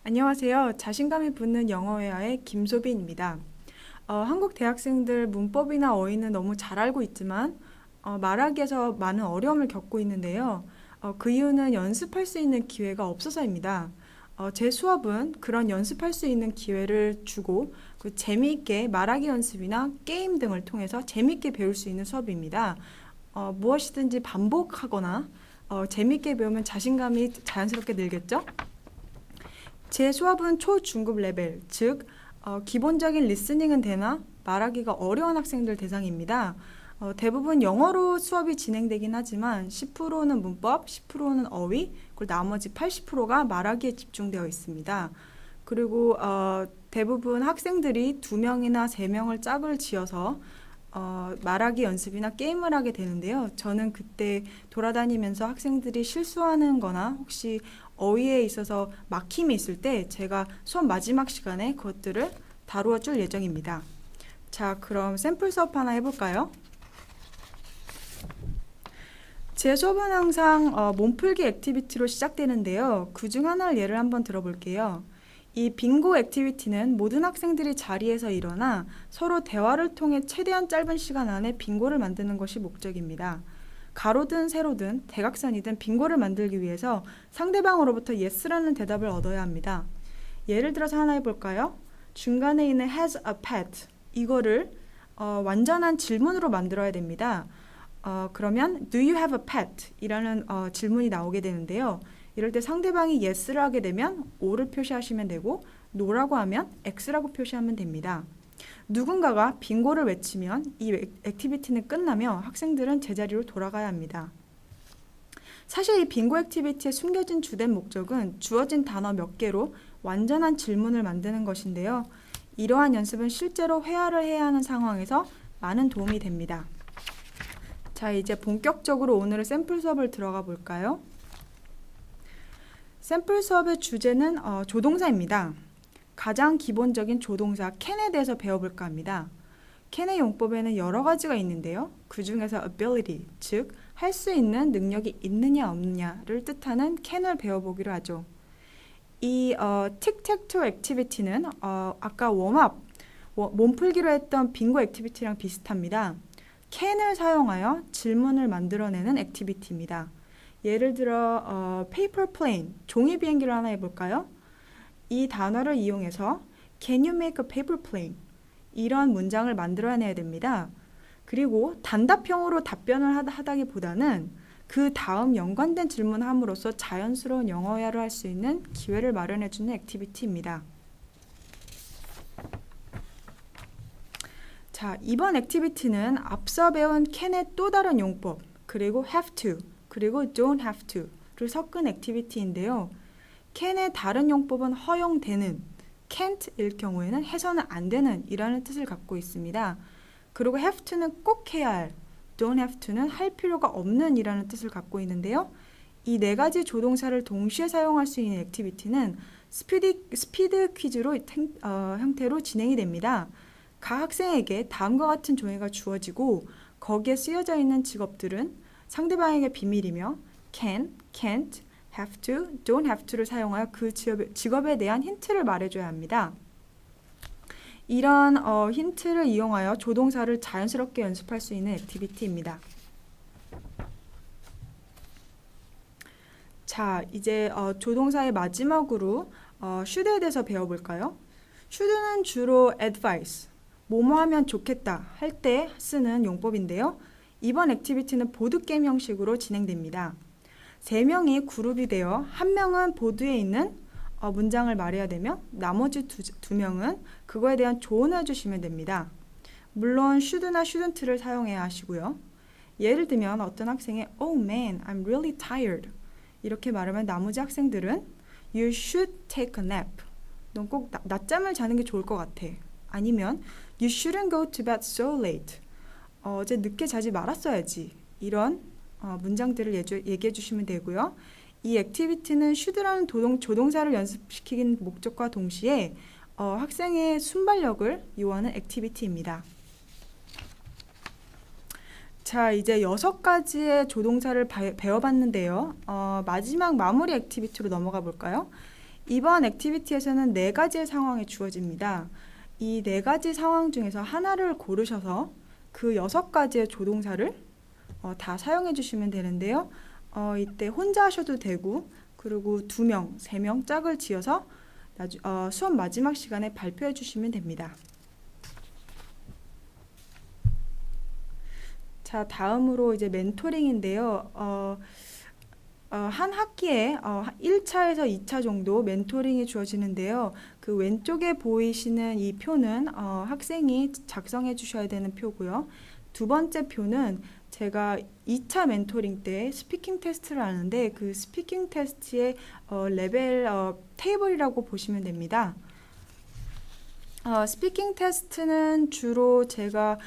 안녕하세요. 자신감이 붙는 영어회화의 김소빈입니다. 한국 대학생들 문법이나 어휘는 너무 잘 알고 있지만 말하기에서 많은 어려움을 겪고 있는데요. 그 이유는 연습할 수 있는 기회가 없어서입니다. 제 수업은 그런 연습할 수 있는 기회를 주고 재미있게 말하기 연습이나 게임 등을 통해서 재미있게 배울 수 있는 수업입니다. 무엇이든지 반복하거나 재미있게 배우면 자신감이 자연스럽게 늘겠죠? 제 수업은 초중급 레벨, 즉 기본적인 리스닝은 되나 말하기가 어려운 학생들 대상입니다. 대부분 영어로 수업이 진행되긴 하지만 10%는 문법, 10%는 어휘, 그리고 나머지 80%가 말하기에 집중되어 있습니다. 그리고 대부분 학생들이 2명이나 3명을 짝을 지어서 말하기 연습이나 게임을 하게 되는데요. 저는 그때 돌아다니면서 학생들이 실수하는 거나 혹시 어휘에 있어서 막힘이 있을 때 제가 수업 마지막 시간에 그것들을 다루어 줄 예정입니다. 자, 그럼 샘플 수업 하나 해볼까요? 제 수업은 항상 몸풀기 액티비티로 시작되는데요. 그중 하나를 예를 한번 들어볼게요. 이 빙고 액티비티는 모든 학생들이 자리에서 일어나 서로 대화를 통해 최대한 짧은 시간 안에 빙고를 만드는 것이 목적입니다. 가로든 세로든 대각선이든 빙고를 만들기 위해서 상대방으로부터 yes라는 대답을 얻어야 합니다. 예를 들어서 하나 해볼까요? 중간에 있는 has a pet 이거를 완전한 질문으로 만들어야 됩니다. 그러면 do you have a pet? 이라는 질문이 나오게 되는데요. 이럴 때 상대방이 yes를 하게 되면 O를 표시하시면 되고 no라고 하면 X라고 표시하면 됩니다. 누군가가 빙고를 외치면 이 액티비티는 끝나며 학생들은 제자리로 돌아가야 합니다. 사실 이 빙고 액티비티의 숨겨진 주된 목적은 주어진 단어 몇 개로 완전한 질문을 만드는 것인데요. 이러한 연습은 실제로 회화를 해야 하는 상황에서 많은 도움이 됩니다. 자, 이제 본격적으로 오늘의 샘플 수업을 들어가 볼까요? 샘플 수업의 주제는 조동사입니다. 가장 기본적인 조동사 can에 대해서 배워볼까 합니다. can의 용법에는 여러 가지가 있는데요. 그 중에서 ability, 즉 할 수 있는 능력이 있느냐 없느냐를 뜻하는 can을 배워보기로 하죠. 이 틱택투 액티비티는 아까 웜업, 몸풀기로 했던 빙고 액티비티랑 비슷합니다. can을 사용하여 질문을 만들어내는 액티비티입니다. 예를 들어 paper plane, 종이 비행기를 하나 해볼까요? 이 단어를 이용해서 Can you make a paper plane? 이런 문장을 만들어내야 됩니다. 그리고 단답형으로 답변을 하다기보다는 그 다음 연관된 질문을 함으로써 자연스러운 영어회화를 할 수 있는 기회를 마련해주는 액티비티입니다. 자, 이번 액티비티는 앞서 배운 can의 또 다른 용법, 그리고 have to, 그리고 don't have to를 섞은 액티비티인데요. can의 다른 용법은 허용되는, can't일 경우에는 해서는 안 되는 이라는 뜻을 갖고 있습니다. 그리고 have to는 꼭 해야 할, don't have to는 할 필요가 없는 이라는 뜻을 갖고 있는데요. 이 네 가지 조동사를 동시에 사용할 수 있는 액티비티는 스피드 퀴즈로 형태로 진행이 됩니다. 각 학생에게 다음과 같은 종이가 주어지고 거기에 쓰여져 있는 직업들은 상대방에게 비밀이며 can, can't, have to, don't have to를 사용하여 그 직업에 대한 힌트를 말해줘야 합니다. 이런 힌트를 이용하여 조동사를 자연스럽게 연습할 수 있는 액티비티입니다. 자, 이제 조동사의 마지막으로 should에 대해서 배워볼까요? should는 주로 advice, 뭐뭐 하면 좋겠다 할 때 쓰는 용법인데요. 이번 액티비티는 보드게임 형식으로 진행됩니다. 3명이 그룹이 되어 한 명은 보드에 있는 문장을 말해야 되며 나머지 두 명은 그거에 대한 조언을 해주시면 됩니다. 물론 should나 shouldn't를 사용해야 하시고요. 예를 들면 어떤 학생이 Oh man, I'm really tired 이렇게 말하면 나머지 학생들은 You should take a nap. 넌 꼭 낮잠을 자는 게 좋을 것 같아. 아니면 You shouldn't go to bed so late. 어제 늦게 자지 말았어야지. 이런 문장들을 얘기해 주시면 되고요. 이 액티비티는 should라는 조동사를 연습시키는 목적과 동시에 학생의 순발력을 요하는 액티비티입니다. 자, 이제 6가지의 조동사를 배워봤는데요. 마지막 마무리 액티비티로 넘어가 볼까요? 이번 액티비티에서는 네 가지의 상황이 주어집니다. 이 네 가지 상황 중에서 하나를 고르셔서 그 여섯 가지의 조동사를 다 사용해 주시면 되는데요. 이때 혼자 하셔도 되고, 그리고 두 명, 세 명 짝을 지어서 수업 마지막 시간에 발표해 주시면 됩니다. 자, 다음으로 이제 멘토링인데요. 한 학기에 1차에서 2차 정도 멘토링이 주어지는데요. 그 왼쪽에 보이시는 이 표는 학생이 작성해 주셔야 되는 표고요. 두 번째 표는 제가 2차 멘토링 때 스피킹 테스트를 하는데 그 스피킹 테스트의 레벨 테이블이라고 보시면 됩니다. 스피킹 테스트는 주로 제가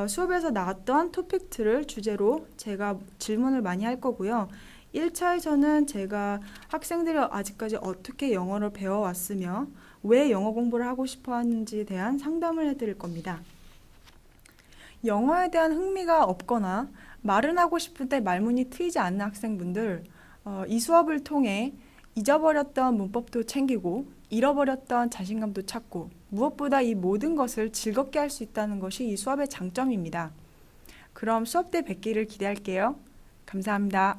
수업에서 나왔던 토픽들을 주제로 제가 질문을 많이 할 거고요. 1차에서는 제가 학생들이 아직까지 어떻게 영어를 배워왔으며 왜 영어 공부를 하고 싶어 하는지에 대한 상담을 해드릴 겁니다. 영어에 대한 흥미가 없거나 말은 하고 싶은데 말문이 트이지 않는 학생분들, 이 수업을 통해 잊어버렸던 문법도 챙기고 잃어버렸던 자신감도 찾고 무엇보다 이 모든 것을 즐겁게 할 수 있다는 것이 이 수업의 장점입니다. 그럼 수업 때 뵙기를 기대할게요. 감사합니다.